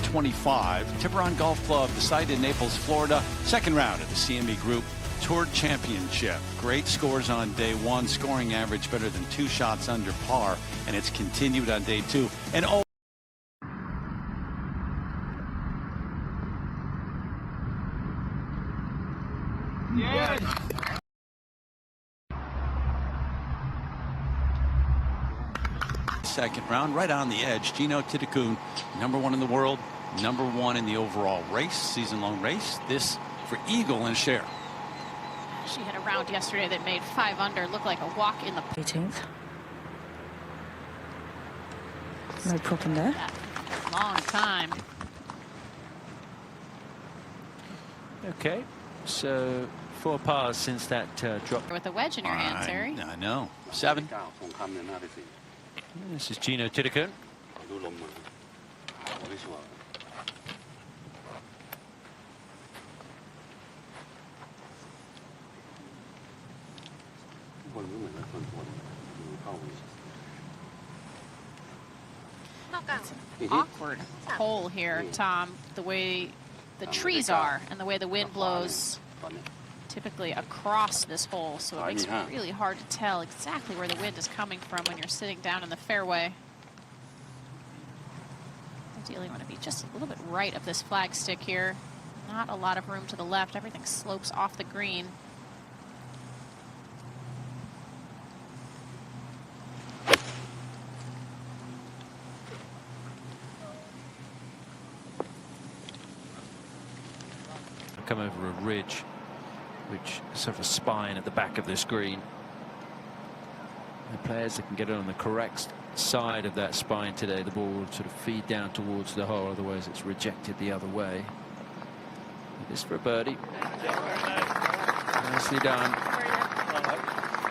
25. Tiburon Golf Club, the site in Naples, Florida. Second round of the CME Group Tour Championship. Great scores on day one. Scoring average better than 2 shots under par. And it's continued on day two. And Yes. Second round, right on the edge. Thitikul, #1 in the world, #1 in the overall race, season-long race. This for eagle and share. She had a round yesterday that made 5 under look like a walk in the 18th. No problem there. Long time. Okay, so 4 pars since that drop. With a wedge in your hand, Terry. I know. 7. This is Thitikul. It's an awkward hole here, Tom, the way the trees are and the way the wind blows typically across this hole, so it makes it really hard to tell exactly where the wind is coming from when you're sitting down in the fairway. Ideally, you want to be just a little bit right of this flag stick here. Not a lot of room to the left. Everything slopes off the green. Come over a ridge, which is sort of a spine at the back of this green. The players that can get it on the correct side of that spine today, the ball will sort of feed down towards the hole, otherwise it's rejected the other way. This for a birdie. Nicely done.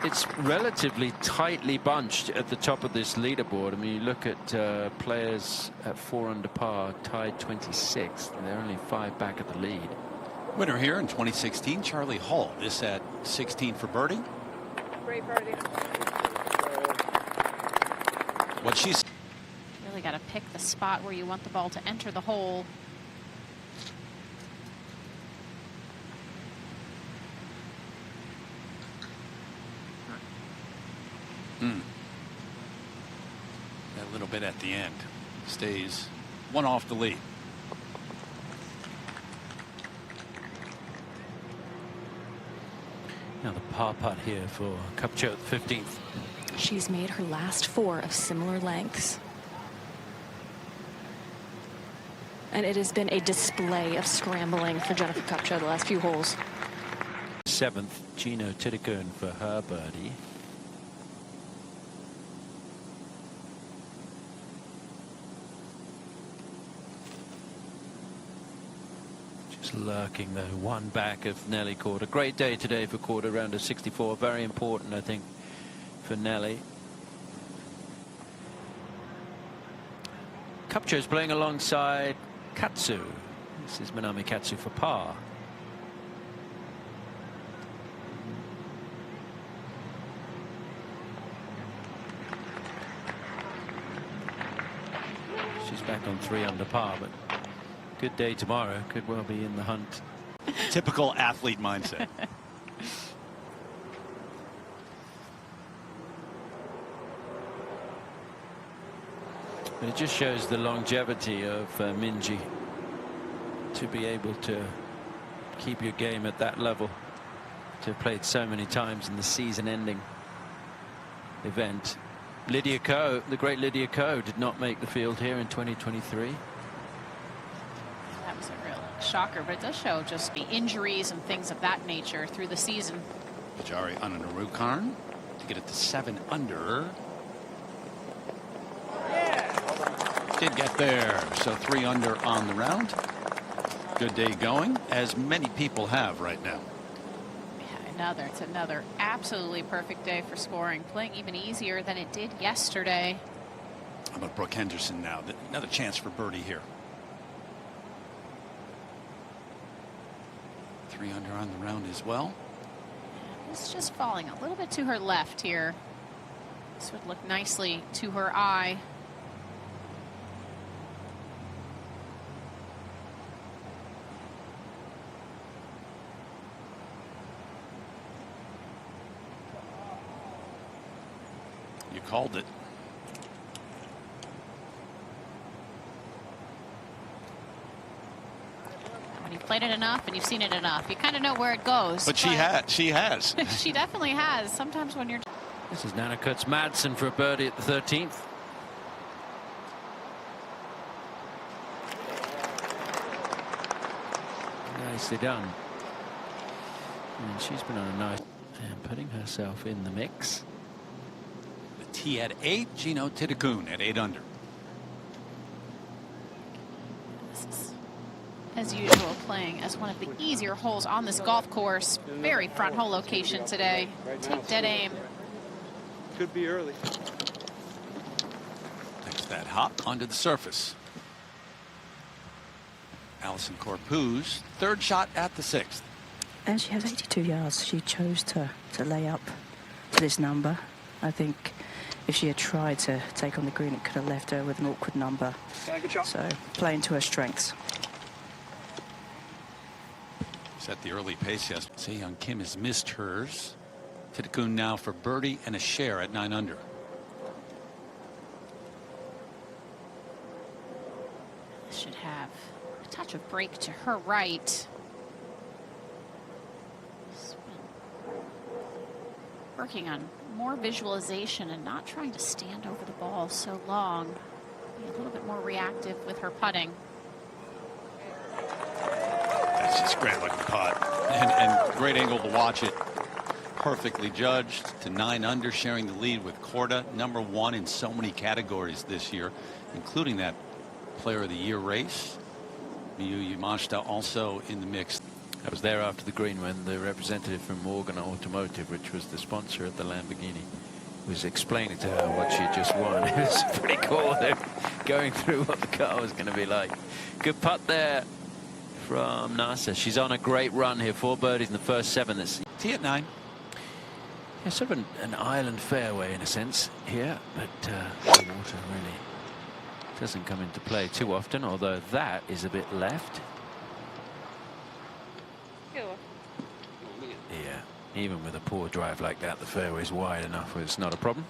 It's relatively tightly bunched at the top of this leaderboard. I mean, you look at players at 4 under par, tied 26th, and they're only 5 back at the lead. Winner here in 2016, Charlie Hull. This at 16 for birdie. Great birdie. What she's Really got to pick the spot where you want the ball to enter the hole. A little bit at the end. Stays 1 off the lead. Now the par putt here for Kupcho, 15th. She's made her last 4 of similar lengths. And it has been a display of scrambling for Jennifer Kupcho the last few holes. 7th, Thitikul for her birdie. Just lurking though, 1 back of Nelly Korda. Great day today for Korda, round of 64. Very important, I think, for Nelly. Kupcho's playing alongside Katsu. This is Minami Katsu for par. She's back on 3 under par, but good day tomorrow. Could well be in the hunt. Typical athlete mindset. But it just shows the longevity of Minji to be able to keep your game at that level, to have played so many times in the season-ending event. Lydia Ko, the great Lydia Ko, did not make the field here in 2023. That was a real shocker, but it does show just the injuries and things of that nature through the season. Pajari Ananarukarn to get it to 7 under. Did get there, so 3 under on the round. Good day going, as many people have right now. Yeah, it's another absolutely perfect day for scoring, playing even easier than it did yesterday. How about Brooke Henderson now? Another chance for birdie here. 3 under on the round as well. It's just falling a little bit to her left here. This would look nicely to her eye. called it. When you've played it enough and you've seen it enough, you kind of know where it goes. But she has. She definitely has. Sometimes when you're... This is Nana Kurtz-Madsen for a birdie at the 13th. Nicely done. And she's been on a nice and putting herself in the mix. The tee at 8. Gino Thitikul at 8 under. As usual, playing as one of the easier holes on this golf course. Very front hole location today. Take dead aim. Could be early. Takes that hop onto the surface. Allison Corpuz, third shot at the 6th. And she has 82 yards. She chose to lay up to this number. I think if she had tried to take on the green, it could have left her with an awkward number. So playing to her strengths. Set the early pace yesterday. Se-Young Kim has missed hers. Thitikul now for birdie and a share at 9 under. Should have a touch of break to her right. Working on more visualization and not trying to stand over the ball so long. Be a little bit more reactive with her putting. That's a scrambling putt. And great angle to watch it. Perfectly judged to 9 under, sharing the lead with Korda, #1 in so many categories this year, including that Player of the Year race. Miyu Yamashita also in the mix. I was there after the green when the representative from Morgan Automotive, which was the sponsor of the Lamborghini, was explaining to her what she had just won. It was pretty cool. They're going through what the car was going to be like. Good putt there from Nasa. She's on a great run here. 4 birdies in the first 7. That's Tee at 9. yeah, sort of an island fairway in a sense here, but the water really doesn't come into play too often, although that is a bit left. Yeah, even with a poor drive like that, the fairway is wide enough where it's not a problem.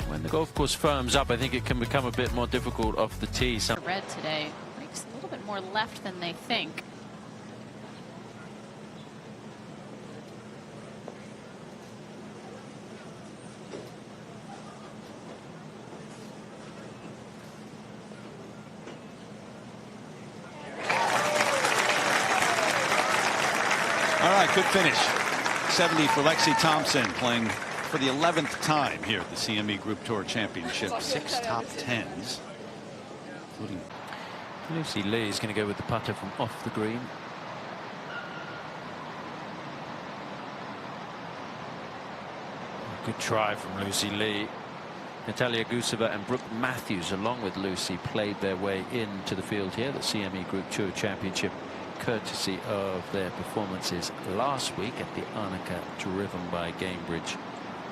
When the golf course firms up, I think it can become a bit more difficult off the tee. Red today makes a little bit more left than they think. All right, good finish. 70 for Lexi Thompson, playing for the 11th time here at the CME Group Tour Championship. 6 top 10s, including Lucy Lee is going to go with the putter from off the green. Good try from Lucy Lee. Natalia Guseva and Brooke Matthews, along with Lucy, played their way into the field here, the CME Group Tour Championship, courtesy of their performances last week at the Arnica, driven by Gamebridge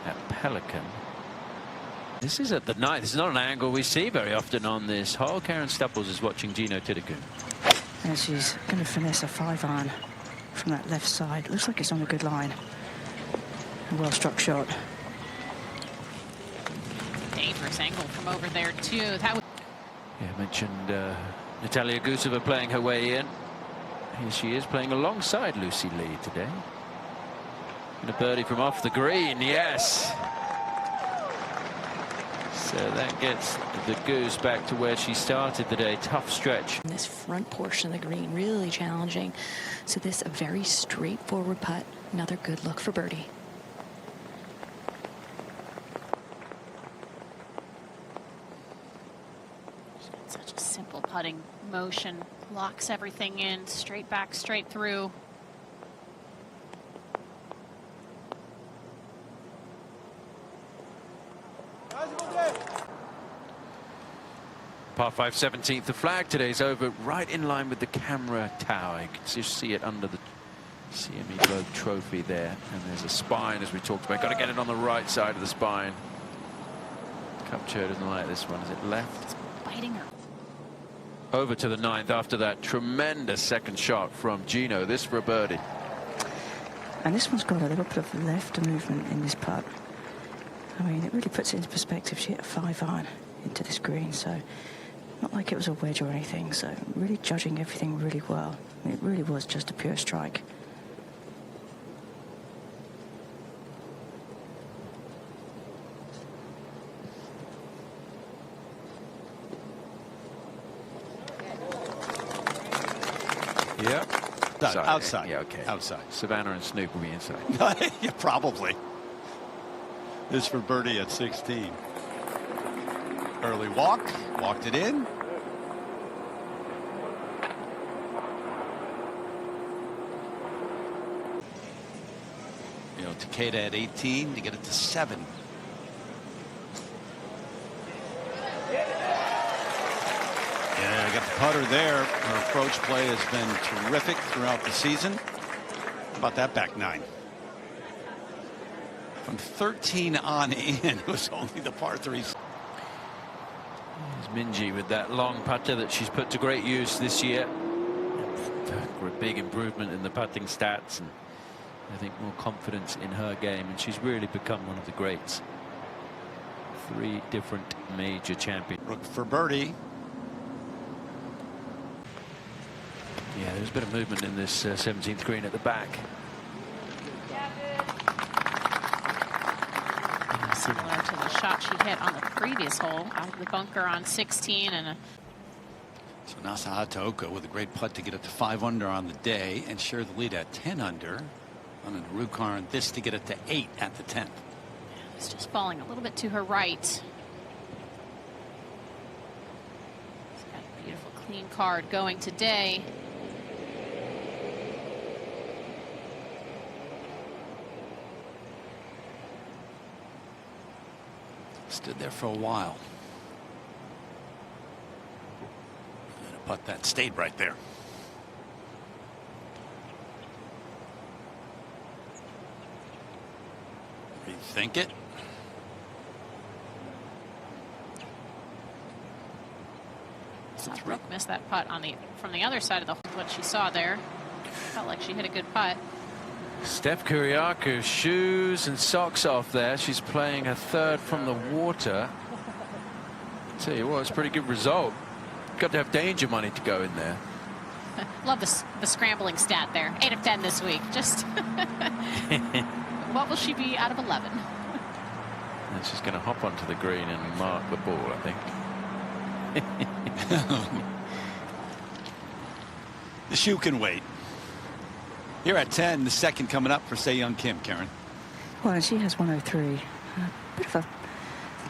at Pelican. This is at the night. This is not an angle we see very often on this hole. Karen Stupples is watching Gino Thitikul. And she's going to finesse a 5-iron from that left side. Looks like it's on a good line. A well-struck shot. Dangerous angle from over there too. That was Yeah, I mentioned Natalia Guseva playing her way in. Here she is playing alongside Lucy Lee today. And a birdie from off the green, yes. So that gets the Goose back to where she started the day. Tough stretch. This front portion of the green really challenging. So this a very straightforward putt. Another good look for birdie. such a simple putting motion. Locks everything in, straight back, straight through. Par 5 17th. The flag today is over right in line with the camera tower. You can just see it under the CME Globe trophy there. And there's a spine, as we talked about. Got to get it on the right side of the spine. Cup chair doesn't like this one. Is it left? It's biting her. Over to the 9th after that tremendous second shot from Gino. This for a birdie. And this one's got a little bit of left movement in this putt. I mean, it really puts it into perspective. She hit a 5-iron into this green, so not like it was a wedge or anything. So really judging everything really well. I mean, it really was just a pure strike. Yep. Outside. Yeah, okay. Outside. Savannah and Snoop will be inside. Yeah, probably. This for birdie at 16. Early walk. Walked it in. You know, Takeda at 18 to get it to 7. Yeah, I got the putter there. Her approach play has been terrific throughout the season. How about that back 9? From 13 on in, it was only the par 3s. There's Minjee with that long putter that she's put to great use this year. A big improvement in the putting stats, and I think more confidence in her game, and she's really become one of the greats. 3 different major champions. Brooke for birdie. Yeah, there's a bit of movement in this 17th green at the back. Similar to the shot she hit on the previous hole out of the bunker on 16. And So Nasa Hataoka with a great putt to get it to 5 under on the day and share the lead at 10 under on an Arukar, and this to get it to 8 at the 10th. it's just falling a little bit to her right. She's got a beautiful clean card going today. Stood there for a while. And a putt that stayed right there. Rethink it. Brooke missed that putt on from the other side of the hole. What she saw there, felt like she hit a good putt. Steph Kuriakou, shoes and socks off there. She's playing a 3rd from the water. Tell you what, it's a pretty good result. Got to have danger money to go in there. Love the scrambling stat there. 8 of 10 this week. Just what will she be out of 11? And she's going to hop onto the green and mark the ball, I think. The shoe can wait. Here at 10, the second coming up for Se-Young Kim, Karen. Well, she has 103. Bit of a...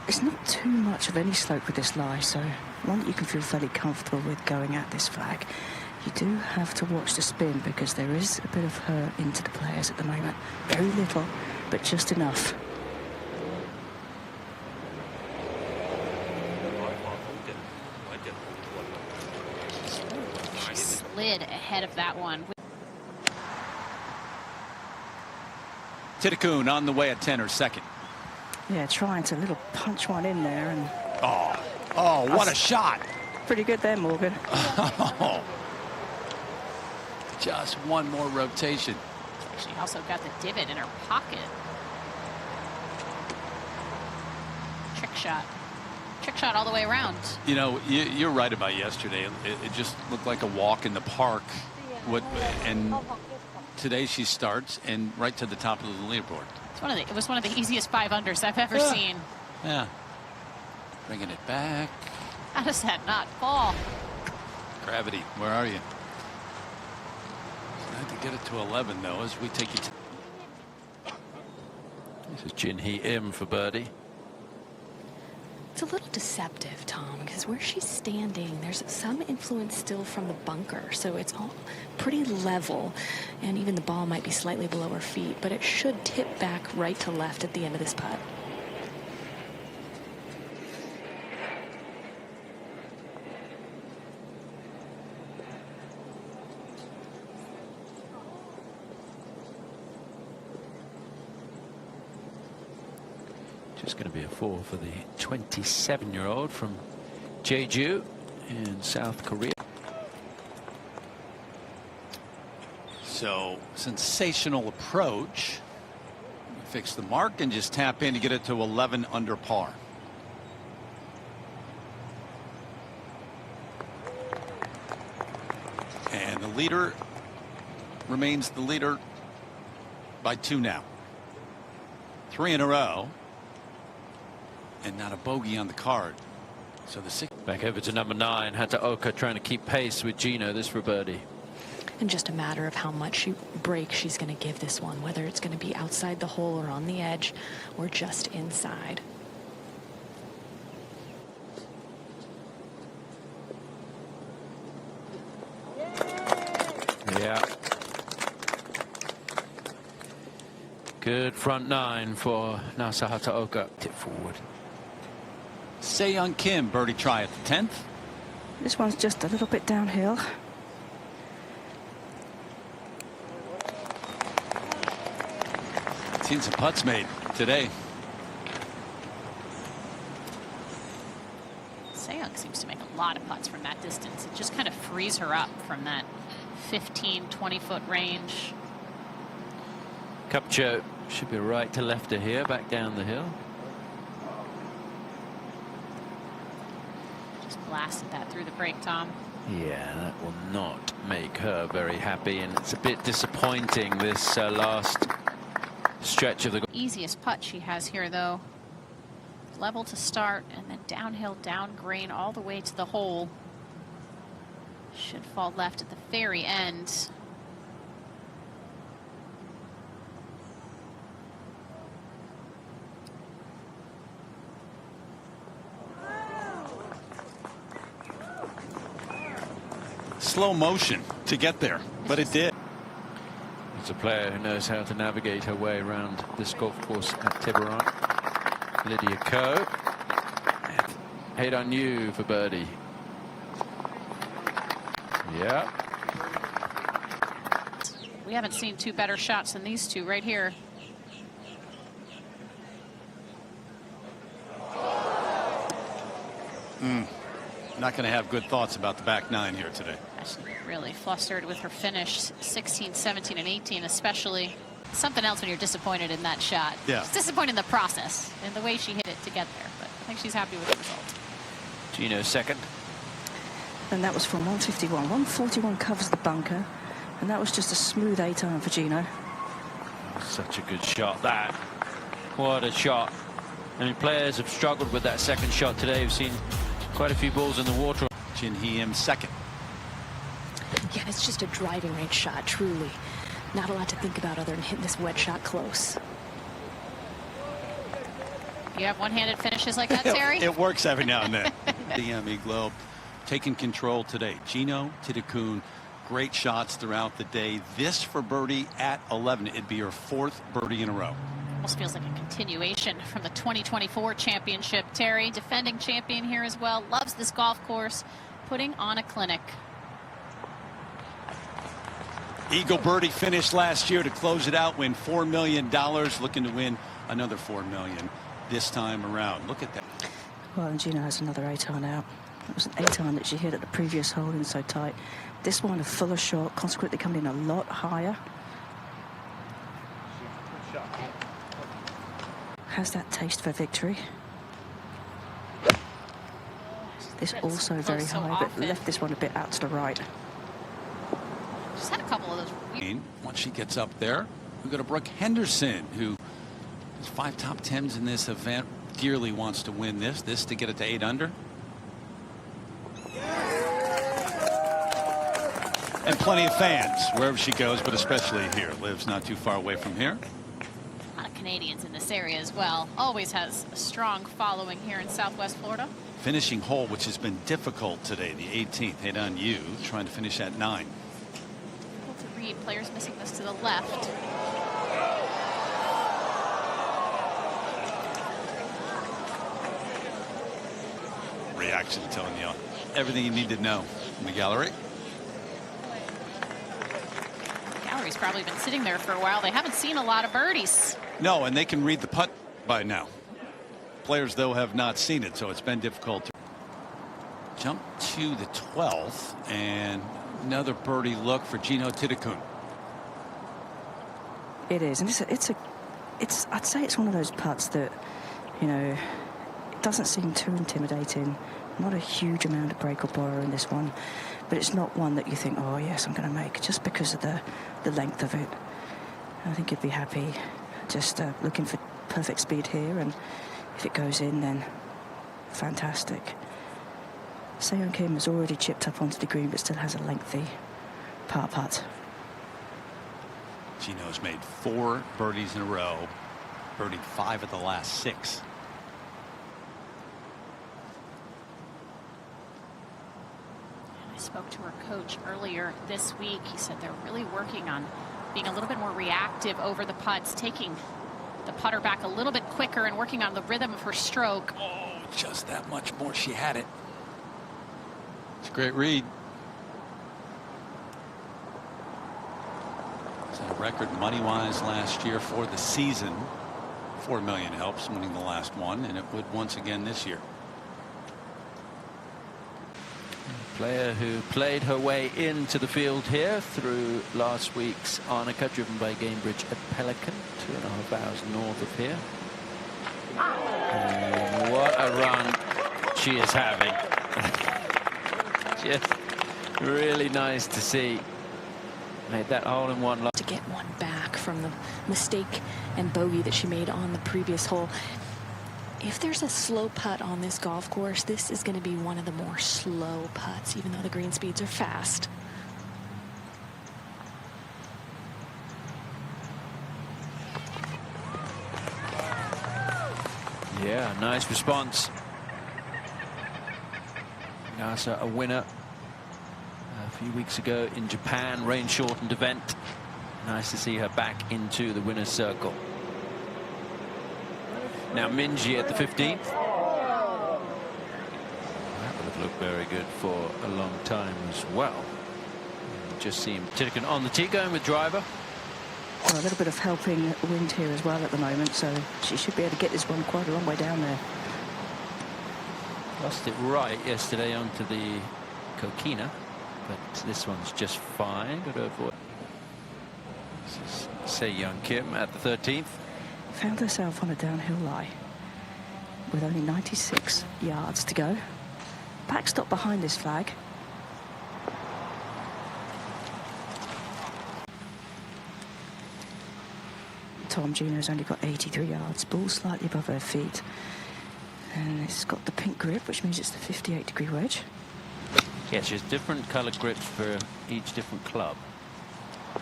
It's not too much of any slope with this lie, so one that you can feel fairly comfortable with going at this flag. You do have to watch the spin because there is a bit of hurt into the players at the moment. Very little, but just enough. She slid ahead of that one. Thitikul on the way at 10 or second. Yeah, trying to little punch one in there, and Oh, what a shot. pretty good there, Morgan. Oh, just one more rotation. She also got the divot in her pocket. Trick shot. Trick shot all the way around. You know, you're right about yesterday. It just looked like a walk in the park. And today she starts and right to the top of the leaderboard. It was one of the easiest 5-unders I've ever seen. Yeah. Bringing it back. How does that not fall? Gravity, where are you? Had to get it to 11 though as we take you to. This is Jin Hee Im for birdie. It's a little deceptive, Tom, because where she's standing, there's some influence still from the bunker, so it's all pretty level, and even the ball might be slightly below her feet, but it should tip back right to left at the end of this putt. Just going to be a 4 for the 27-year-old from Jeju in South Korea. So sensational approach. Fix the mark and just tap in to get it to 11 under par. And the leader remains the leader by 2 now. 3 in a row. And not a bogey on the card. So the 6. Back over to number 9. Hataoka trying to keep pace with Gino. This for birdie. And just a matter of how much break she's going to give this one, whether it's going to be outside the hole or on the edge or just inside. Yeah. Good front 9 for Nasa Hataoka. Tip forward. Se-Young Kim birdie try at the 10th. This one's just a little bit downhill. Seen some putts made today. Se-Young seems to make a lot of putts from that distance. It just kind of frees her up from that 15, 20-foot range. Kupcho should be right to lefter here, back down the hill. Just blasted that through the break, Tom. Yeah, that will not make her very happy, and it's a bit disappointing this last stretch of the easiest putt she has here, though. Level to start and then downhill, down green all the way to the hole. Should fall left at the very end. Slow motion to get there, but it did. It's a player who knows how to navigate her way around this golf course at Tiburon. Lydia Ko. 8 on you for birdie. Yeah. We haven't seen 2 better shots than these 2 right here. Not going to have good thoughts about the back 9 here today. She's really flustered with her finish, 16, 17, and 18 especially. Something else when you're disappointed in that shot. Yeah. She's disappointed in the process and the way she hit it to get there, but I think she's happy with the result. Gino second. And that was from 151. 141 covers the bunker, and that was just a smooth 8-iron for Gino. Such a good shot, that. What a shot. I mean, players have struggled with that second shot today. We've seen quite a few balls in the water. Jin Hee-im second. Yeah, it's just a driving range shot, truly. Not a lot to think about other than hitting this wedge shot close. You have one-handed finishes like that, Terry? It works every now and then. The CME Globe taking control today. Gino Thitikul, great shots throughout the day. This for birdie at 11. It'd be her 4th birdie in a row. Almost feels like a continuation from the 2024 championship. Terry, defending champion here as well, loves this golf course, putting on a clinic. Eagle birdie finished last year to close it out, win $4 million, looking to win another $4 million this time around. Look at that. Well, and Gino has another 8-iron out. It was an 8-iron that she hit at the previous hole in so tight. This one a fuller shot, consequently coming in a lot higher. Has that taste for victory. This also very high, but left this one a bit out to the right. She's had a couple of those. Once she gets up there, we go to Brooke Henderson, who has 5 top 10s in this event. Dearly wants to win this to get it to 8 under. And plenty of fans wherever she goes, but especially here. Lives not too far away from here. A lot of Canadians in this area as well. Always has a strong following here in Southwest Florida. Finishing hole, which has been difficult today, the 18th. Hit on you, trying to finish at 9. Difficult to read. Players missing this to the left. Reaction telling you everything you need to know in the gallery. Gallery's probably been sitting there for a while. They haven't seen a lot of birdies. No, and they can read the putt by now. Players, though, have not seen it, so it's been difficult to jump to the 12th, and another birdie look for Gino Thitikul. It is, and I'd say it's one of those putts that, you know, it doesn't seem too intimidating. Not a huge amount of break or borrow in this one, but it's not one that you think, oh yes, I'm going to make, just because of the length of it. I think you'd be happy just looking for perfect speed here, and if it goes in, then fantastic. Se-Yeon Kim has already chipped up onto the green, but still has a lengthy par putt. Gino's made 4 birdies in a row, birdied 5 of the last 6. I spoke to her coach earlier this week. He said they're really working on being a little bit more reactive over the putts, taking the putter back a little bit quicker and working on the rhythm of her stroke. Oh, just that much more. She had it. It's a great read. Set a record money-wise last year for the season. $4 million helps winning the last one, and it would once again this year. Player who played her way into the field here through last week's Arnica, driven by Gamebridge at Pelican, 2.5 hours north of here. And what a run she is having. Just really nice to see. Made that hole-in-one. To get one back from the mistake and bogey that she made on the previous hole. If there's a slow putt on this golf course, this is going to be one of the more slow putts, even though the green speeds are fast. Yeah, nice response. Nasa, a winner a few weeks ago in Japan, rain-shortened event. Nice to see her back into the winner's circle. Now Minjee at the 15th. That would have looked very good for a long time as well. Just seen Thitikul on the tee going with driver. Well, a little bit of helping wind here as well at the moment, so she should be able to get this one quite a long way down there. Lost it right yesterday onto the coquina, but this one's just fine. Got to avoid. This is Se-Yeon Kim at the 13th. Found herself on a downhill lie with only 96 yards to go. Backstop behind this flag. Tom Gino's only got 83 yards, ball slightly above her feet, and it's got the pink grip, which means it's the 58-degree wedge. Yeah, she has different coloured grips for each different club. I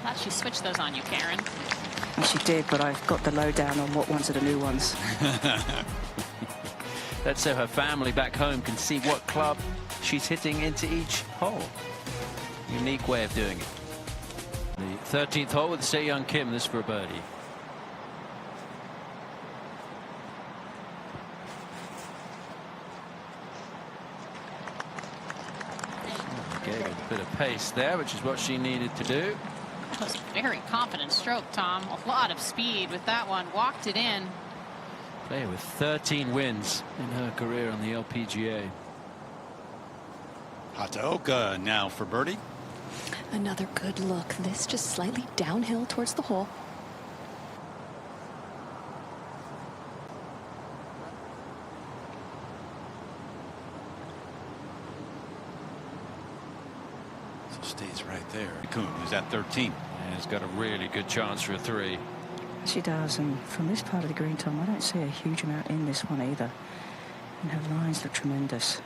thought she switched those on you, Karen. Well, she did, but I've got the lowdown on what ones are the new ones. That's so her family back home can see what club she's hitting into each hole. Unique way of doing it. The 13th hole with Se-Yeon Kim, this for a birdie. Gave it a bit of pace there, which is what she needed to do. That was a very confident stroke, Tom. A lot of speed with that one. Walked it in. Player with 13 wins in her career on the LPGA. Hataoka now for birdie. Another good look. This just slightly downhill towards the hole. So stays right there. Thitikul, who's at 13. And has got a really good chance for a 3. She does, and from this part of the green, Tom, I don't see a huge amount in this one either. And her lines look tremendous.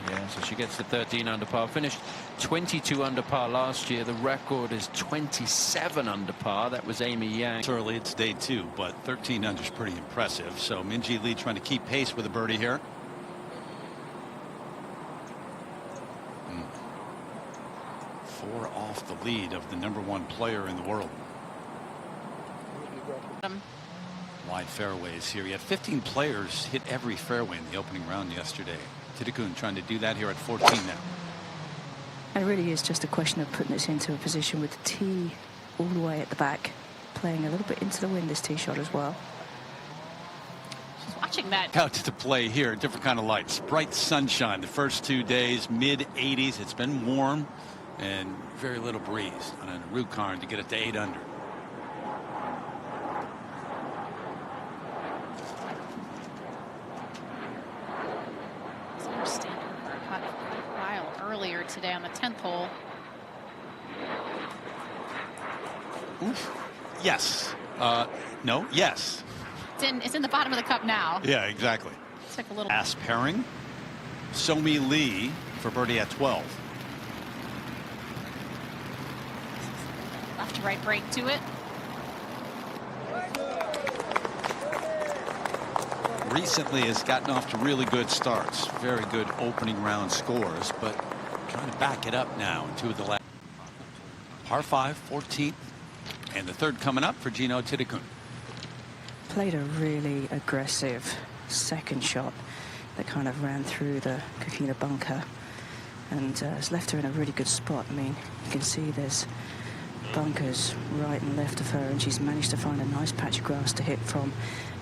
Yeah, so she gets the 13 under par. Finished 22 under par last year. The record is 27 under par. That was Amy Yang. It's early, it's day 2, but 13 under is pretty impressive. So Minjee Lee trying to keep pace with a birdie here. 4 off the lead of the #1 player in the world. Wide fairways here. You had 15 players hit every fairway in the opening round yesterday. Thitikul trying to do that here at 14 now. And it really is just a question of putting this into a position with the tee all the way at the back, playing a little bit into the wind, this tee shot as well. She's watching hoping that out to play here, different kind of lights. Bright sunshine the first 2 days, mid 80s. It's been warm and very little breeze on a root car to get it to 8 under. Standing for a putt quite a while earlier today on the 10th hole. Oof. Yes. No. Yes. It's in the bottom of the cup now. Yeah, exactly. Took a little Last pairing. So-mi Lee for birdie at 12. left to right break to it. Recently has gotten off to really good starts. Very good opening round scores, but trying to back it up now in 2 of the last. Par 5, 14th, and the third coming up for Gino Thitikul. Played a really aggressive second shot that kind of ran through the Coquina bunker and has left her in a really good spot. I mean, you can see there's bunkers right and left of her, and she's managed to find a nice patch of grass to hit from.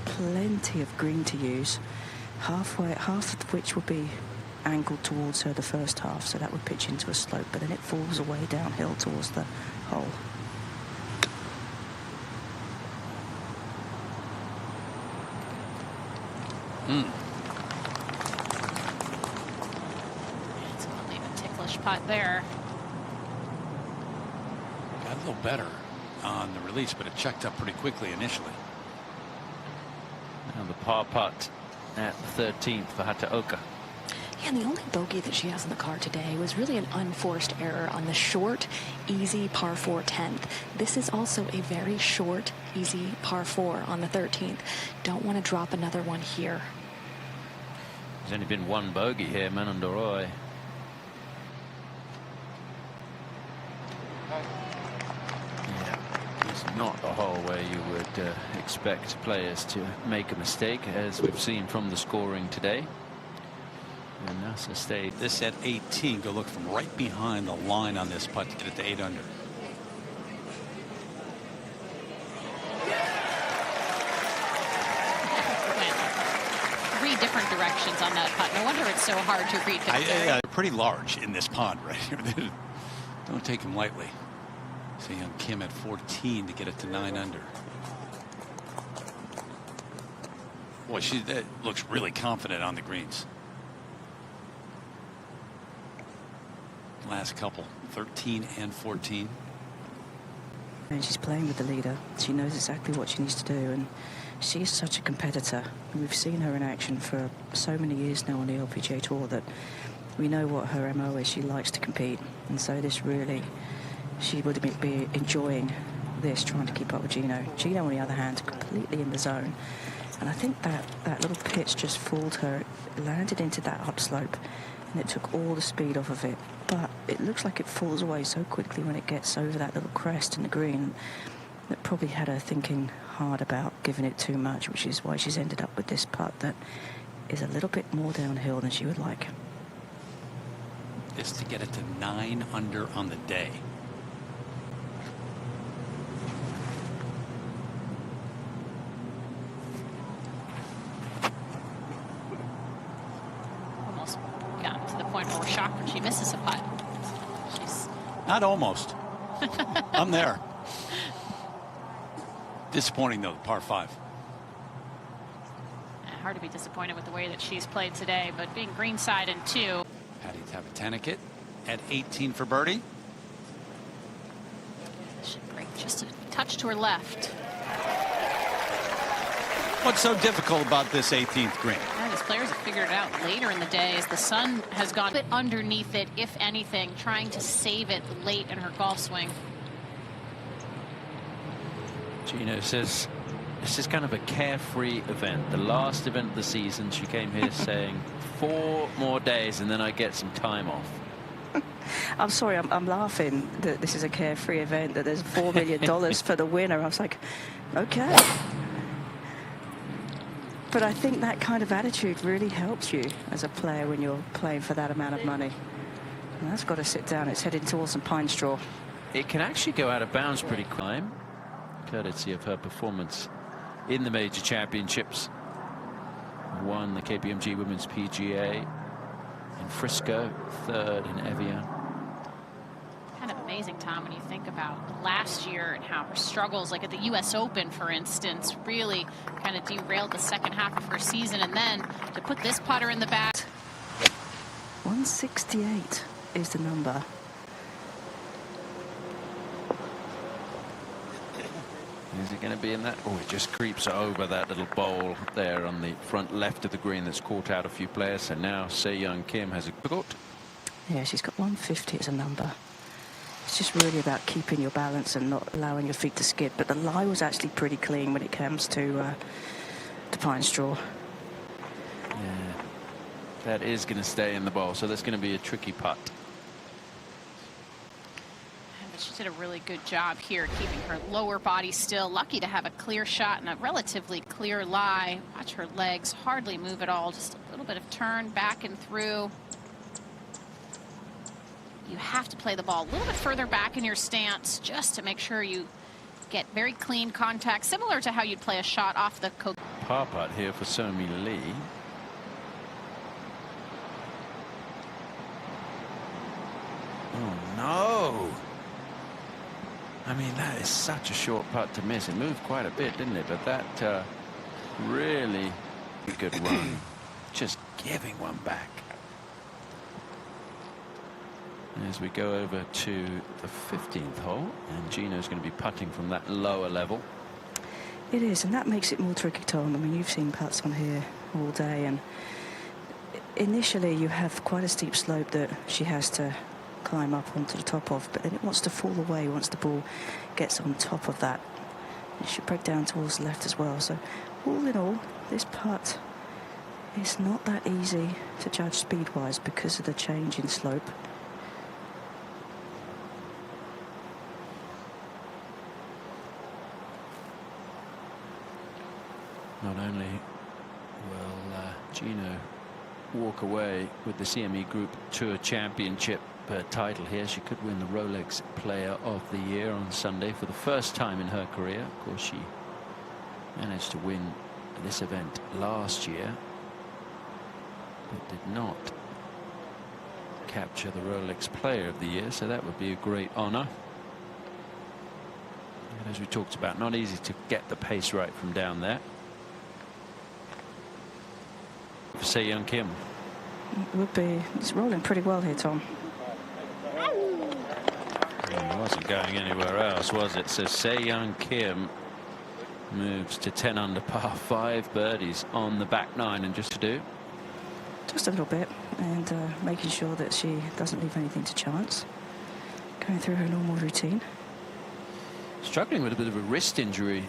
Plenty of green to use, half of which will be angled towards her the first half, so that would pitch into a slope, but then it falls away downhill towards the hole. It's going to leave a ticklish putt there. Got a little better on the release, but it checked up pretty quickly initially. And the par putt at the 13th for Hataoka. Yeah, and the only bogey that she has in the car today was really an unforced error on the short, easy par 4 10th. This is also a very short, easy par 4 on the 13th. Don't want to drop another one here. There's only been one bogey here, Manandoroy. Not a hole where you would expect players to make a mistake, as we've seen from the scoring today. And NASA stayed. This at 18. Go look from right behind the line on this putt to get it to 8 under. Went 3 different directions on that putt. No wonder it's so hard to read. They're pretty large in this pond right here. Don't take them lightly. So young Kim at 14 to get it to 9 under. Boy, she looks really confident on the greens. Last couple, 13 and 14. And she's playing with the leader. She knows exactly what she needs to do, and she's such a competitor. We've seen her in action for so many years now on the LPGA Tour that we know what her MO is. She likes to compete, and so this really, she would be enjoying this, trying to keep up with Gino. Gino, on the other hand, completely in the zone. And I think that little pitch just fooled her. It landed into that upslope, and it took all the speed off of it. But it looks like it falls away so quickly when it gets over that little crest in the green. That probably had her thinking hard about giving it too much, which is why she's ended up with this putt that is a little bit more downhill than she would like. This to get it to 9 under on the day. Almost gotten to the point where we're shocked when she misses a putt. She's not almost. I'm there. Disappointing though, par 5. Hard to be disappointed with the way that she's played today, but being greenside in 2. Patty Tavatanakit at 18 for birdie. Should break just a touch to her left. What's so difficult about this 18th green? Yeah, these players have figured it out later in the day as the sun has gone a bit underneath it, if anything, trying to save it late in her golf swing. Gino says this is kind of a carefree event. The last event of the season, she came here saying 4 more days and then I get some time off. I'm sorry, I'm laughing that this is a carefree event, that there's $4 million for the winner. I was like, okay. But I think that kind of attitude really helps you as a player when you're playing for that amount of money. And that's got to sit down. It's heading towards some pine straw. It can actually go out of bounds pretty quick, courtesy of her performance in the major championships. won the KPMG Women's PGA in Frisco, third in Evian. Kind of amazing, Tom, when you think about last year and how her struggles, like at the U.S. Open, for instance, really kind of derailed the second half of her season. And then to put this putter in the bag. 168 is the number. Is it going to be in that? Oh, it just creeps over that little bowl there on the front left of the green that's caught out a few players. So now Se-Young Kim has a good. Yeah, she's got 150 as a number. It's just really about keeping your balance and not allowing your feet to skid. But the lie was actually pretty clean when it comes to Pine Straw. Yeah, that is going to stay in the bowl. So that's going to be a tricky putt. But she did a really good job here keeping her lower body still. Lucky to have a clear shot and a relatively clear lie. Watch her legs hardly move at all. Just a little bit of turn back and through. You have to play the ball a little bit further back in your stance just to make sure you get very clean contact, similar to how you'd play a shot off the par putt here for So-Mi Lee. Oh no! I mean, that is such a short putt to miss. It moved quite a bit, didn't it? But that really good run. Just giving one back. As we go over to the 15th hole, and Gino's going to be putting from that lower level. It is, and that makes it more tricky, Tom. I mean, you've seen putts on here all day, and initially you have quite a steep slope that she has to climb up onto the top of, but then it wants to fall away once the ball gets on top of that. It should break down towards the left as well. So all in all, this putt is not that easy to judge speed-wise because of the change in slope. Not only will Gino walk away with the CME Group Tour Championship title here, she could win the Rolex Player of the Year on Sunday for the first time in her career. Of course, she managed to win this event last year, but did not capture the Rolex Player of the Year, so that would be a great honor. And as we talked about, not easy to get the pace right from down there. For Se-Young Kim. It would be. It's rolling pretty well here, Tom. It wasn't going anywhere else, was it? So Se-Young Kim moves to 10 under par, 5 birdies on the back nine, and just to do. Just a little bit, and making sure that she doesn't leave anything to chance. Going through her normal routine. Struggling with a bit of a wrist injury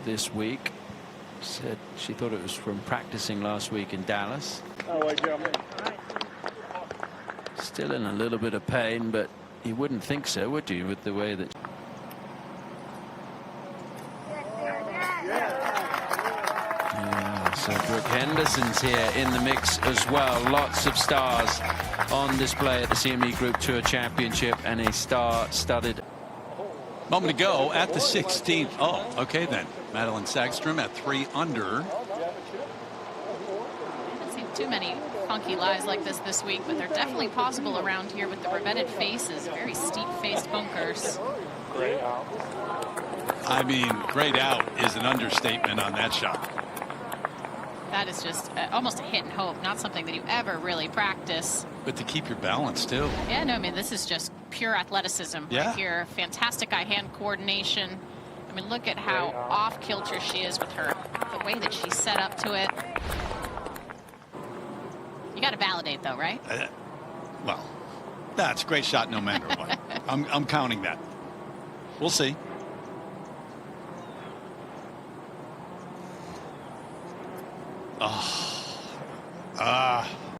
this week. Said she thought it was from practicing last week in Dallas. Still in a little bit of pain, but you wouldn't think so, would you, with the way that... Yeah, so Brooke Henderson's here in the mix as well. Lots of stars on display at the CME Group Tour Championship, and a star-studded... Moment ago at the 16th. Oh, okay then. Madeline Sagstrom at 3 under. Haven't seen too many funky lies like this week, but they're definitely possible around here with the revetted faces, very steep-faced bunkers. I mean, grayed out is an understatement on that shot. That is just almost a hit and hope, not something that you ever really practice. But to keep your balance, too. Yeah, no, I mean, this is just pure athleticism right here. Fantastic eye-hand coordination. I mean, look at how off-kilter she is with her, the way that she's set up to it. You got to validate, though, right? Well, that's a great shot no matter what. I'm counting that. We'll see.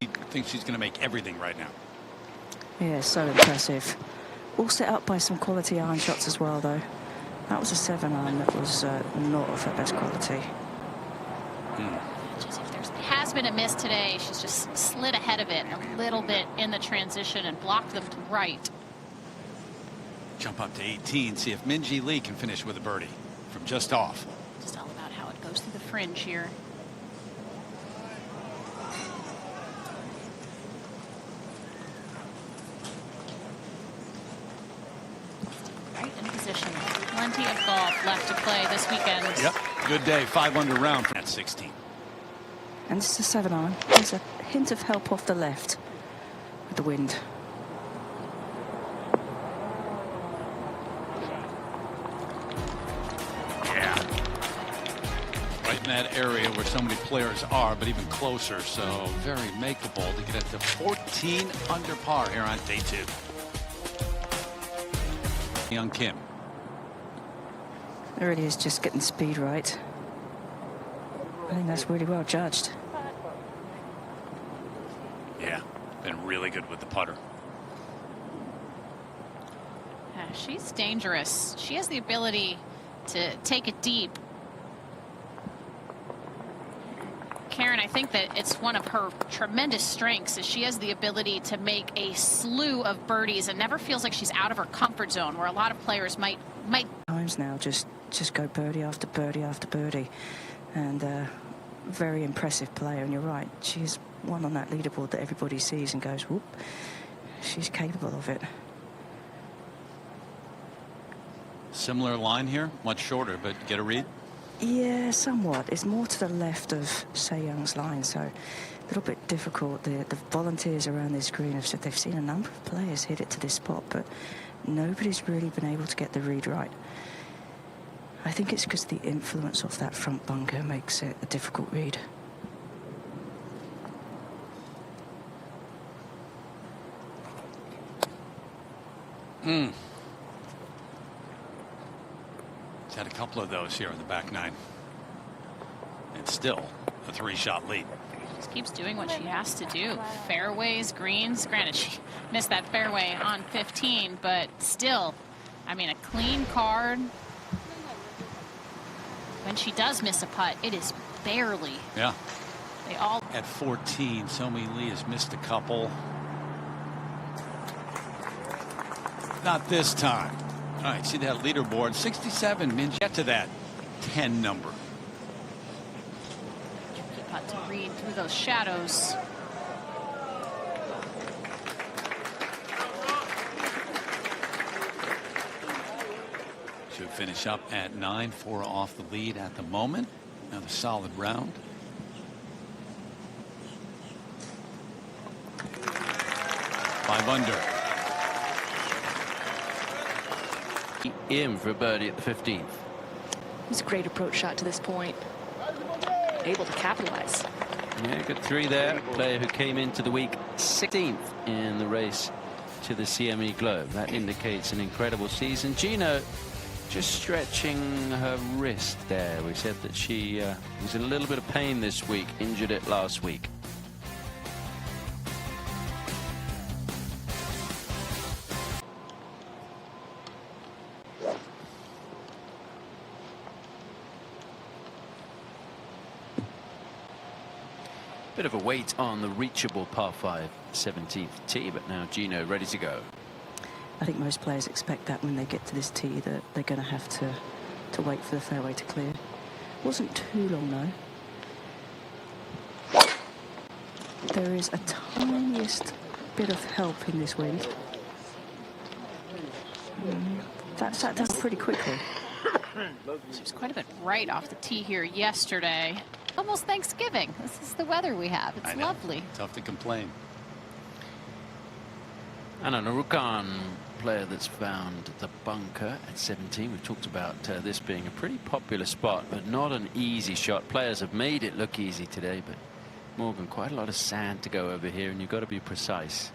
He thinks she's going to make everything right now. Yeah, so impressive. All set up by some quality iron shots as well, though. That was a 7-iron that was not of her best quality. Just if there has been a miss today, she's just slid ahead of it a little bit in the transition and blocked them to right. Jump up to 18, see if Minjee Lee can finish with a birdie from just off. Just all about how it goes through the fringe here. left to play this weekend. Yep, good day. 5 under round at 16. And it's a 7-iron. There's a hint of help off the left with the wind. Yeah. Right in that area where so many players are, but even closer. So very makeable to get it to 14 under par here on day 2. Young Kim. It really is just getting speed right. I think that's really well judged. Yeah, been really good with the putter. Yeah, she's dangerous. She has the ability to take it deep. Karen, I think that it's one of her tremendous strengths is she has the ability to make a slew of birdies and never feels like she's out of her comfort zone, where a lot of players might Times now just go birdie after birdie after birdie, and very impressive player. And you're right, she's one on that leaderboard that everybody sees and goes, whoop, she's capable of it. Similar line here, much shorter, but get a read? Yeah, somewhat. It's more to the left of Se Young's line, so a little bit difficult. The volunteers around this green have said they've seen a number of players hit it to this spot, but nobody's really been able to get the read right. I think it's because the influence of that front bunker makes it a difficult read. He's had a couple of those here in the back 9. And still a 3-shot lead. just keeps doing what she has to do. Fairways, greens. Granted, she missed that fairway on 15, but still, I mean, a clean card. When she does miss a putt, it is barely. Yeah. They all. At 14, Somi Lee has missed a couple. Not this time. All right, see that leaderboard. 67, Minji. Get to that 10 number. Tricky putt to read through those shadows. Should finish up at 9, 4 off the lead at the moment. Another solid round. Five under. In for a birdie at the 15th. It was a great approach shot to this point. Able to capitalize. Yeah, good 3 there. Player who came into the week 16th in the race to the CME Globe. That indicates an incredible season. Gino just stretching her wrist there. We said that she was in a little bit of pain this week, injured it last week. Bit of a wait on the reachable par 5 17th tee, but now Gino ready to go. I think most players expect that when they get to this tee that they're going to have to wait for the fairway to clear. Wasn't too long though. There is a tiniest bit of help in this wind. That sat down pretty quickly. She was quite a bit right off the tee here yesterday. Almost Thanksgiving. This is the weather we have. It's lovely. Tough to complain. And an Arukan player that's found the bunker at 17. We've talked about this being a pretty popular spot, but not an easy shot. Players have made it look easy today, but Morgan, quite a lot of sand to go over here, and you've got to be precise.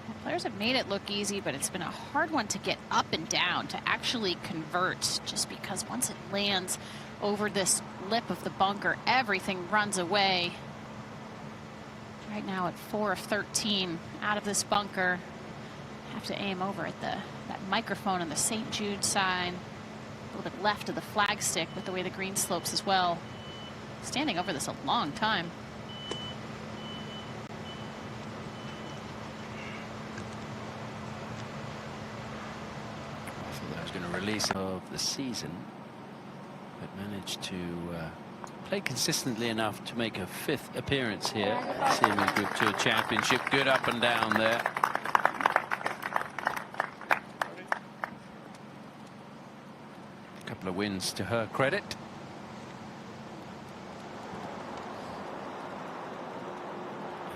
Well, players have made it look easy, but it's been a hard one to get up and down, to actually convert, just because once it lands over this lip of the bunker, everything runs away. Right now at 4 of 13 out of this bunker. Have to aim over at that microphone on the St. Jude side. A little bit left of the flagstick with the way the green slopes as well. Standing over this a long time. I thought that was going to release of the season, but managed to play consistently enough to make a 5th appearance here at CME Group Tour Championship. Good up and down there. couple of wins to her credit.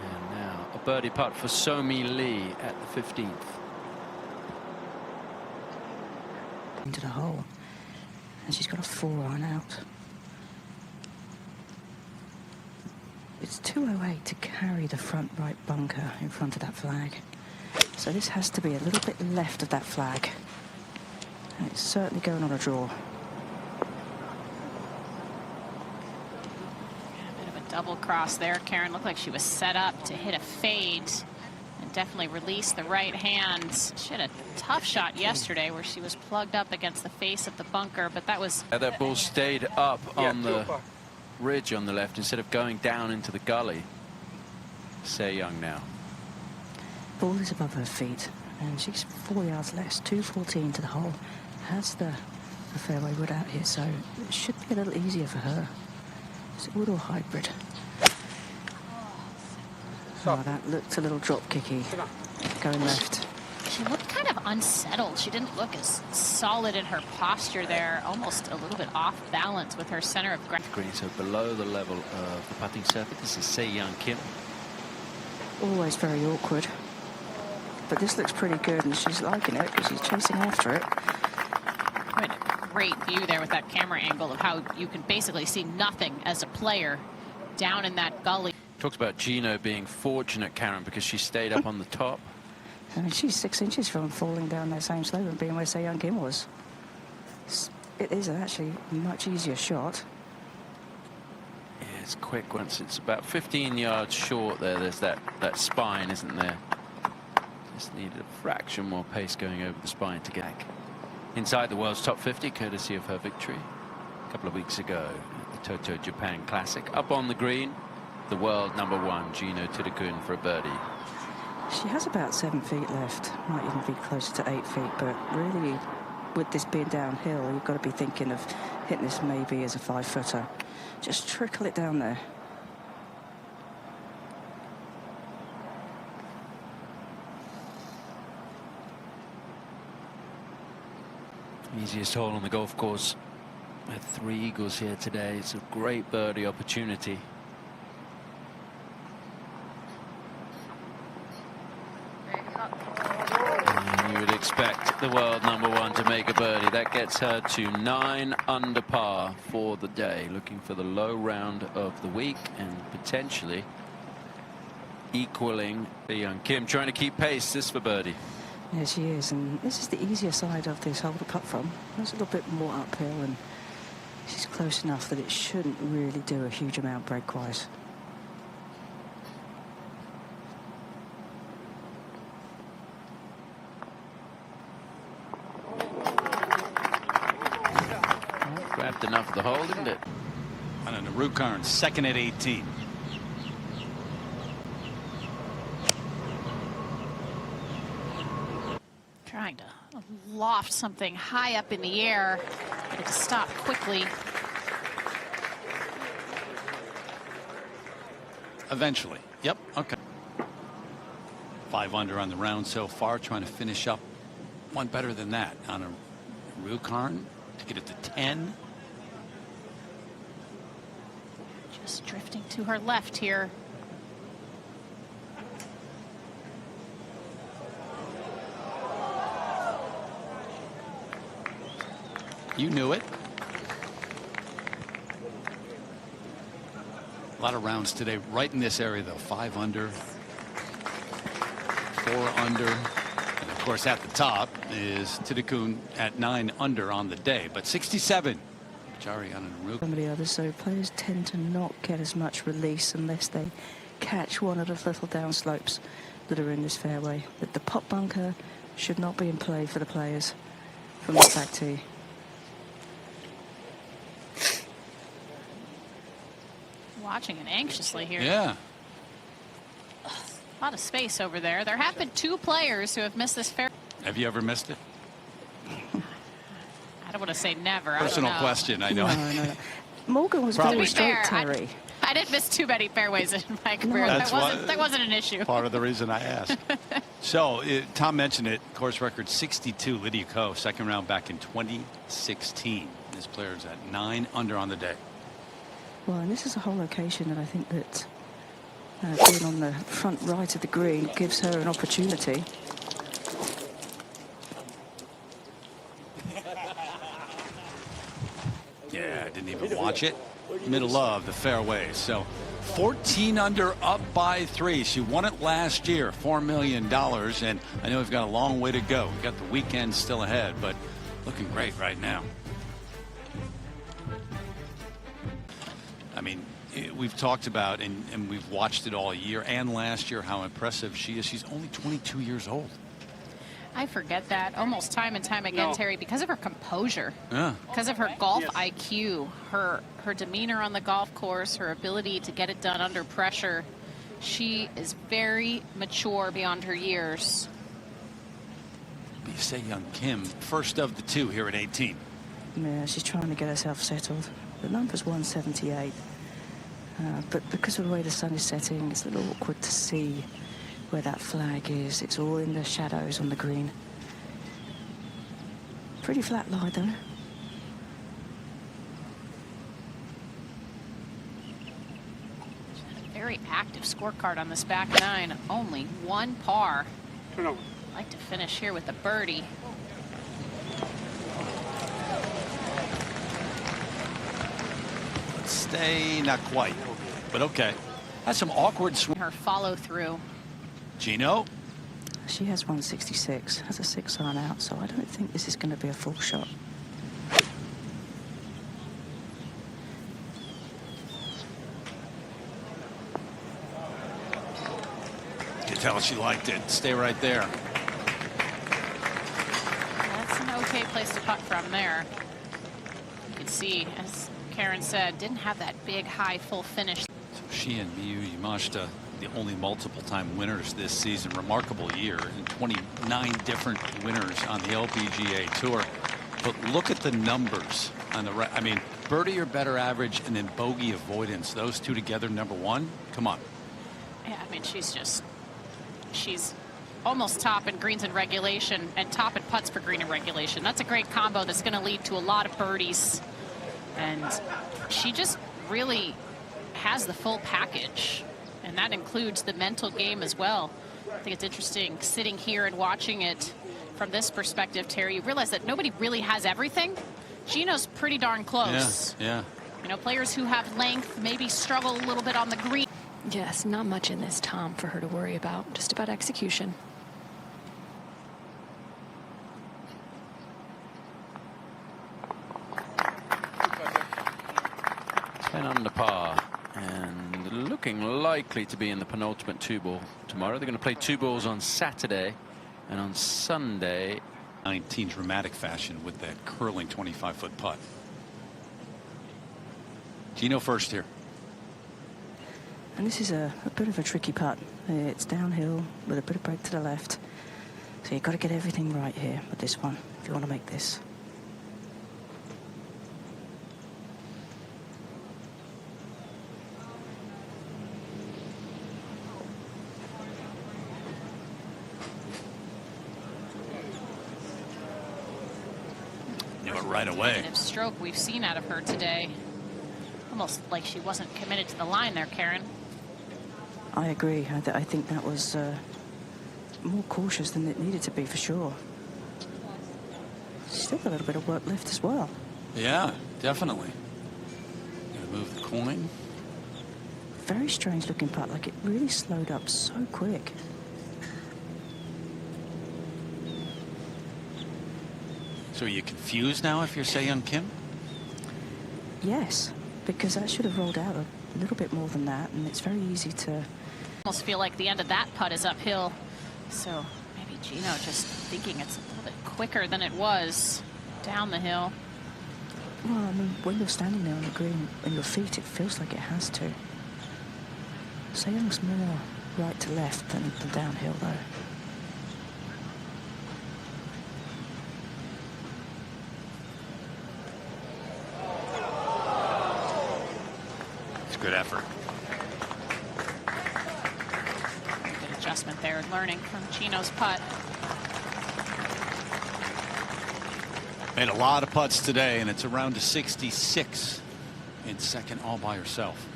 And now a birdie putt for So-Mi Lee at the 15th. Into the hole, and she's got a 4-iron out. It's 208 to carry the front right bunker in front of that flag. So this has to be a little bit left of that flag. And it's certainly going on a draw. A bit of a double cross there. Karen looked like she was set up to hit a fade and definitely release the right hand. She had a tough shot yesterday where she was plugged up against the face of the bunker, but that was... That ball stayed up on the ridge on the left instead of going down into the gully. Se Young now. Ball is above her feet, and she's 4 yards less, 214 to the hole. Has the fairway wood out here, so it should be a little easier for her. Is it wood or hybrid? Oh, that looked a little drop kicky, going left. She looked kind of unsettled. She didn't look as solid in her posture there, almost a little bit off balance with her center of gravity. Green, so below the level of the putting surface. This is Se Young Kim. Always very awkward. But this looks pretty good, and she's liking it because she's chasing after it. Quite a great view there with that camera angle of how you can basically see nothing as a player down in that gully. Talks about Gino being fortunate, Karen, because she stayed up on the top. I mean, she's 6 inches from falling down that same slope and being where Se Young Kim was. It is actually a much easier shot. Yeah, it's quick once it's about 15 yards short there. There's that spine, isn't there? Just needed a fraction more pace going over the spine to get back. Inside the world's top 50, courtesy of her victory a couple of weeks ago at the Toto Japan Classic. Up on the green, the world #1, Gino Thitikul for a birdie. She has about 7 feet left, might even be closer to 8 feet, but really, with this being downhill, you've got to be thinking of hitting this maybe as a 5-footer. Just trickle it down there. Easiest hole on the golf course. Had 3 eagles here today. It's a great birdie opportunity. And you would expect the world #1 to make a birdie. That gets her to 9 under par for the day. Looking for the low round of the week and potentially equaling the young Kim. Trying to keep pace. This for birdie. Yeah, she is, and this is the easier side of this hole to putt from. There's a little bit more uphill, and she's close enough that it shouldn't really do a huge amount break-wise. Grabbed enough of the hole, didn't it? And a Rukarn, second at 18. Trying to loft something high up in the air, get it to stop quickly. Eventually. Yep. Okay. 5 under on the round so far, trying to finish up one better than that on a Rukarn to get it to 10. Just drifting to her left here. You knew it. A lot of rounds today right in this area though. 5 under, 4 under, and of course at the top is Thitikul at 9 under on the day, but 67. Jarian and Rook. Some of the others, so players tend to not get as much release unless they catch one of the little down slopes that are in this fairway. That the pot bunker should not be in play for the players from the back tee. Watching it anxiously here. Yeah. A lot of space over there. There have been 2 players who have missed this fair. Have you ever missed it? I don't want to say never. Personal I don't know. question, I know. No. Morgan was Probably very straight, fair, Terry. I didn't miss too many fairways in my career. That's That wasn't an issue. Part of the reason I asked. So Tom mentioned it. Course record 62. Lydia Ko, second round back in 2016. This player's at 9 under on the day. Well, and this is a whole location that I think that being on the front right of the green gives her an opportunity. Yeah, didn't even watch it. Middle of the fairway. So 14 under, up by 3. She won it last year, $4 million. And I know we've got a long way to go. We've got the weekend still ahead, but looking great right now. I mean, we've talked about and we've watched it all year and last year how impressive she is. She's only 22 years old. I forget that almost time and time again, Terry, because of her composure, because of her golf IQ, her demeanor on the golf course, her ability to get it done under pressure. She is very mature beyond her years. Se-Young Kim, first of the two here at 18. Yeah, she's trying to get herself settled. The number's 178. But because of the way the sun is setting, it's a little awkward to see where that flag is. It's all in the shadows on the green. Pretty flat lie, though. Very active scorecard on this back nine. Only one par. I'd like to finish here with a birdie. Stay, not quite, but okay. That's some awkward swing. Her follow through. Gino. She has 166, has a 6 iron out, so I don't think this is going to be a full shot. You can tell she liked it. Stay right there. That's an okay place to putt from there. You can see, as Karen said, didn't have that big, high, full finish. So she and Miyu Yamashita, the only multiple-time winners this season. Remarkable year, and 29 different winners on the LPGA Tour. But look at the numbers on the right. I mean, birdie or better average, and then bogey avoidance. Those two together, number one. Come on. Yeah, I mean, she's almost top in greens and regulation and top in putts for green and regulation. That's a great combo that's going to lead to a lot of birdies. And she just really has the full package. And that includes the mental game as well. I think it's interesting sitting here and watching it from this perspective, Terry. You realize that nobody really has everything. Gino's pretty darn close. Yeah. You know, players who have length maybe struggle a little bit on the green. Yes, not much in this, Tom, for her to worry about. Just about execution. 10 under par. And looking likely to be in the penultimate 2-ball tomorrow. They're going to play 2 balls on Saturday, and on Sunday 19 dramatic fashion with that curling 25-foot putt. Gino first here. And this is a bit of a tricky putt. It's downhill with a bit of break to the left. So you've got to get everything right here with this one if you want to make this. Right away. Negative stroke we've seen out of her today. Almost like she wasn't committed to the line there, Karen. I agree. I think that was more cautious than it needed to be, for sure. Still a little bit of work left as well. Yeah, definitely. Gonna move the coin. Very strange looking putt. Like it really slowed up so quick. So are you confused now if you're Se-Young Kim? Yes, because that should have rolled out a little bit more than that, and it's very easy to... Almost feel like the end of that putt is uphill. So maybe Gino just thinking it's a little bit quicker than it was down the hill. Well, I mean, when you're standing there on the green, in your feet, it feels like it has to. Se-Young's more right to left than downhill, though. Good effort. Good adjustment there, learning from Gino's putt. Made a lot of putts today, and it's around to 66 in second all by herself.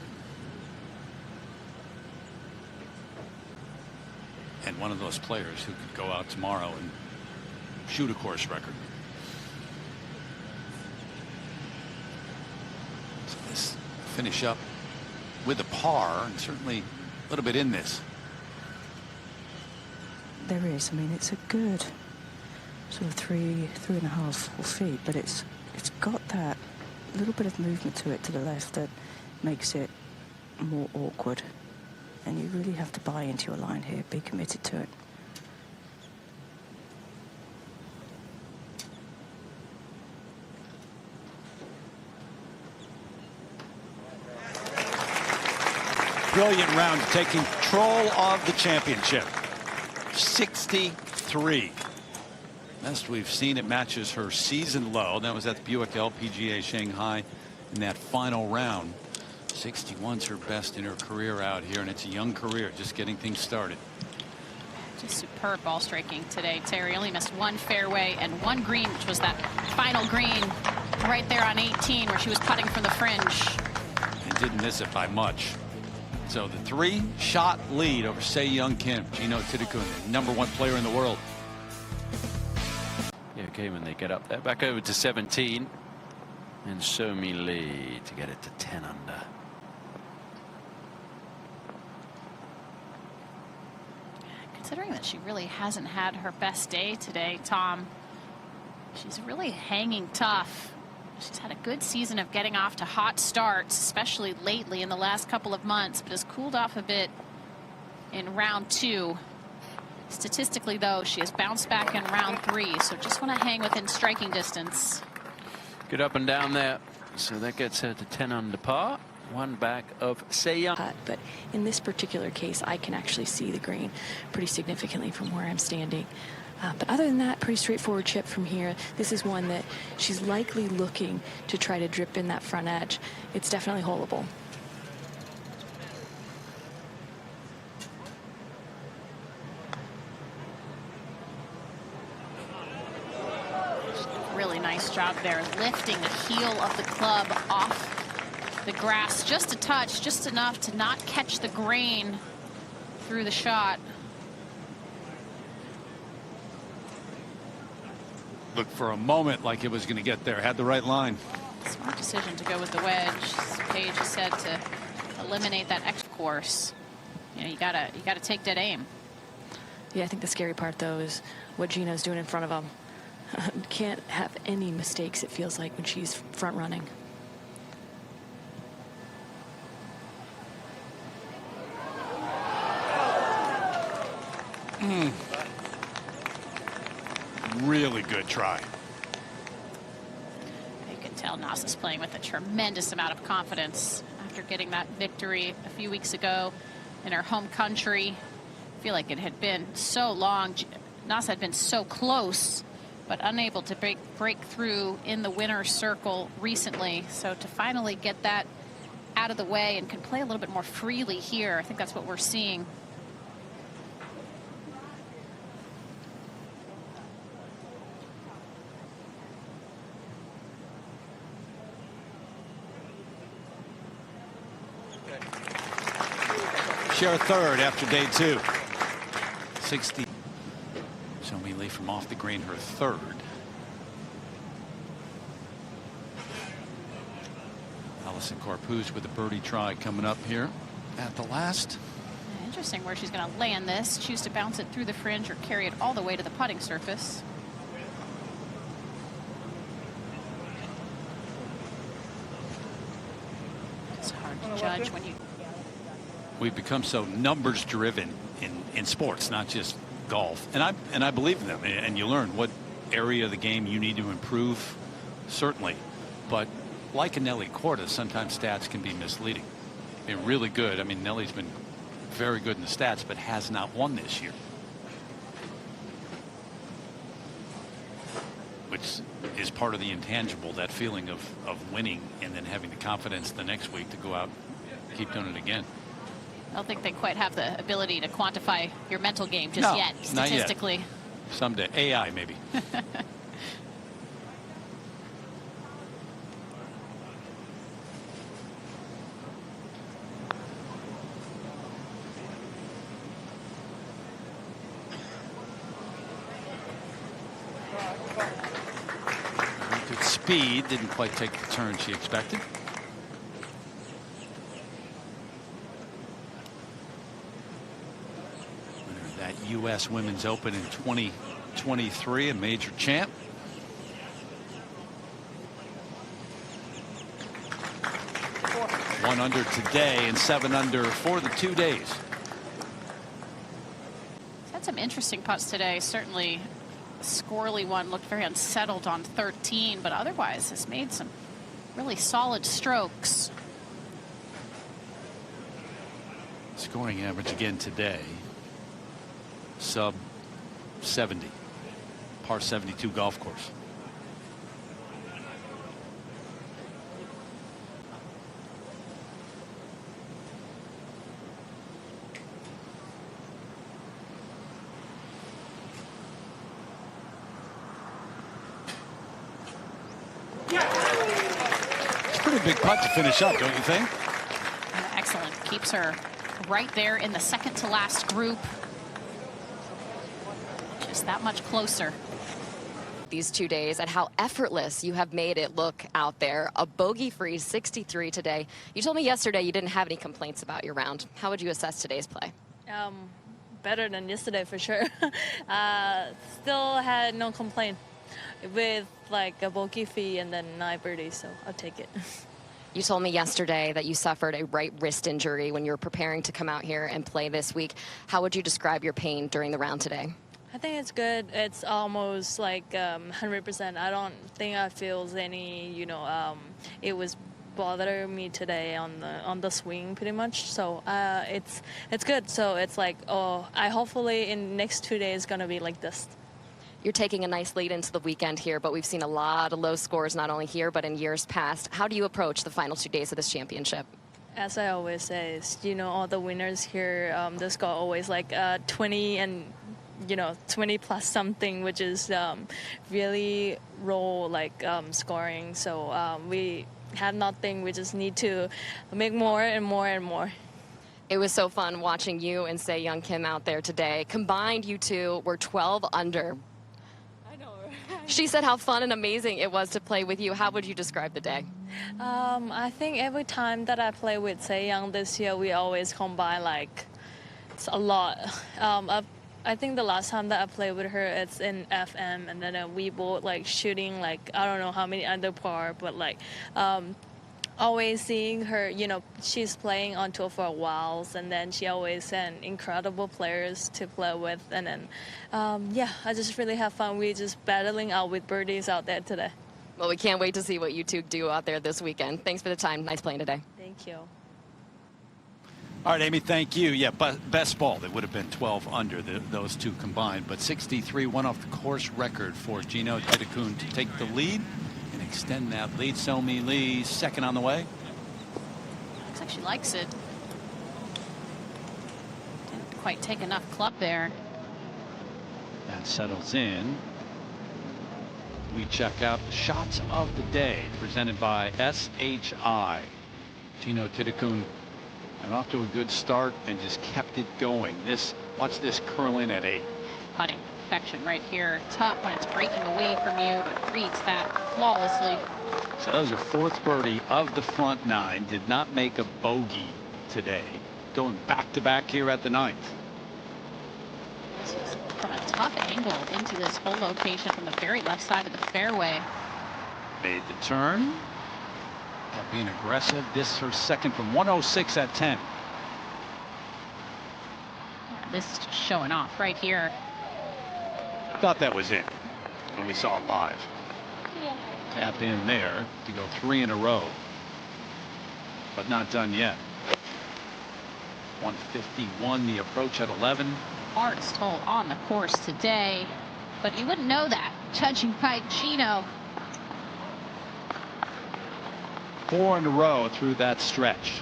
And one of those players who could go out tomorrow and shoot a course record. So let's finish up with a par, and certainly a little bit in this. There is. I mean, it's a good sort of three and a half feet, but it's got that little bit of movement to it to the left that makes it more awkward. And you really have to buy into your line here, be committed to it. Brilliant round, taking control of the championship. 63. Best we've seen. It matches her season low. That was at the Buick LPGA Shanghai in that final round. 61's her best in her career out here, and it's a young career, just getting things started. Just superb ball striking today. Terry only missed one fairway and one green, which was that final green right there on 18 where she was putting from the fringe. And didn't miss it by much. So the 3-shot lead over Se Young Kim, Gino Thitikul, #1 player in the world. Yeah, okay, when they get up there, back over to 17, and Somi Lee to get it to 10 under. Considering that she really hasn't had her best day today, Tom, she's really hanging tough. She's had a good season of getting off to hot starts, especially lately in the last couple of months, but has cooled off a bit in round 2. Statistically, though, she has bounced back in round 3, so just want to hang within striking distance. Good up and down there. So that gets her to 10 under par. One back of Se Young. But in this particular case, I can actually see the green pretty significantly from where I'm standing. But other than that, pretty straightforward chip from here. This is one that she's likely looking to try to drip in that front edge. It's definitely holeable. Really nice job there, lifting the heel of the club off the grass just a touch, just enough to not catch the grain through the shot. Looked for a moment like it was going to get there. Had the right line. Smart decision to go with the wedge. As Paige has said, to eliminate that extra course. You know, you gotta take that aim. Yeah, I think the scary part though is what Gino's doing in front of him. Can't have any mistakes, it feels like, when she's front running. Really good try. You can tell Nas is playing with a tremendous amount of confidence after getting that victory a few weeks ago in her home country. I feel like it had been so long. Nas had been so close, but unable to break through in the winner's circle recently. So to finally get that out of the way and can play a little bit more freely here, I think that's what we're seeing. Share third after day 2. 60. Somi Lee from off the green, her third. Allison Corpuz with a birdie try coming up here at the last. Interesting where she's going to land this. Choose to bounce it through the fringe or carry it all the way to the putting surface. It's hard to judge when you... We've become so numbers driven in sports, not just golf, and I believe in them, and you learn what area of the game you need to improve, certainly, but like a Nelly Corda, sometimes stats can be misleading. They're really good. I mean, Nelly's been very good in the stats, but has not won this year, which is part of the intangible, that feeling of winning and then having the confidence the next week to go out and keep doing it again. I don't think they quite have the ability to quantify your mental game just yet, statistically. Not yet. Someday. AI, maybe. speed. Didn't quite take the turn she expected. That U.S. Women's Open in 2023, a major champ. One under today and 7 under for the 2 days. Had some interesting putts today. Certainly, squirrely one looked very unsettled on 13, but otherwise has made some really solid strokes. Scoring average again today. Sub 70. Par 72 golf course. It's a pretty big putt to finish up, don't you think? Excellent. Keeps her right there in the second to last group. Just that much closer. These 2 days and how effortless you have made it look out there. A bogey-free 63 today. You told me yesterday you didn't have any complaints about your round. How would you assess today's play? Better than yesterday for sure. Still had no complaint with like a bogey fee and then 9 birdies, so I'll take it. You told me yesterday that you suffered a right wrist injury when you were preparing to come out here and play this week. How would you describe your pain during the round today? I think it's good. It's almost like 100%. I don't think I feel any, it was bothering me today on the swing pretty much. So it's good. So it's like, I hopefully in next 2 days gonna be like this. You're taking a nice lead into the weekend here, but we've seen a lot of low scores not only here but in years past. How do you approach the final 2 days of this championship? As I always say, all the winners here, the score always like 20 and 20 plus something, which is really low scoring. So we have nothing. We just need to make more and more and more. It was so fun watching you and Se Young Kim out there today. Combined, you two were 12 under. I know. She said how fun and amazing it was to play with you. How would you describe the day? I think every time that I play with Se Young this year, we always combine it's a lot. I think the last time that I played with her, it's in FM, and then we both shooting I don't know how many under par, but always seeing her, she's playing on tour for a while, and then she always sent incredible players to play with, and then I just really have fun. We're just battling out with birdies out there today. Well, we can't wait to see what you two do out there this weekend. Thanks for the time. Nice playing today. Thank you. All right, Amy, thank you. Yeah, best ball. They would have been 12 under those two combined, but 63 went off the course record for Gino Thitikul to take the lead and extend that lead. Somi Lee second on the way. Looks like she likes it. Didn't quite take enough club there. That settles in. We check out the shots of the day presented by SHI. Gino Thitikul got off to a good start and just kept it going. Watch this curl in at 8. Putting perfection right here. Tough when it's breaking away from you, but reads that flawlessly. So that was her 4th birdie of the front 9. Did not make a bogey today. Going back to back here at the 9th. This is from a tough angle into this whole location from the very left side of the fairway. Made the turn. Being aggressive. This is her second from 106 at 10. Yeah, this is just showing off right here. Thought that was it when we saw it live. Tap in there to go 3 in a row, but not done yet. 151 the approach at 11. Hardest hole on the course today, but you wouldn't know that judging by Gino. 4 in a row through that stretch.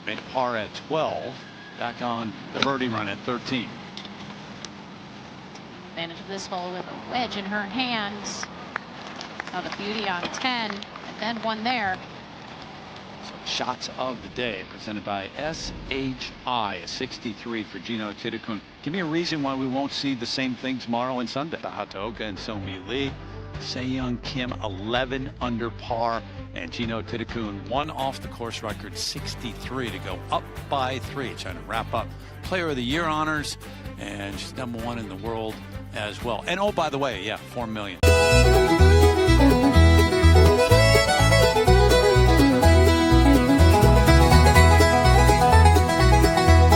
Made par at 12. Back on the birdie run at 13. Advantage of this hole with a wedge in her hands. Now the beauty on 10, and then one there. So shots of the day presented by SHI, a 63 for Gino Thitikul. Give me a reason why we won't see the same thing tomorrow and Sunday. Hatoga and Somi Lee. Se-Young Kim 11 under par, and Gino Thitikul 1 off the course record 63 to go up by 3, trying to wrap up Player of the Year honors, and she's #1 in the world as well. And oh, by the way, yeah, $4 million.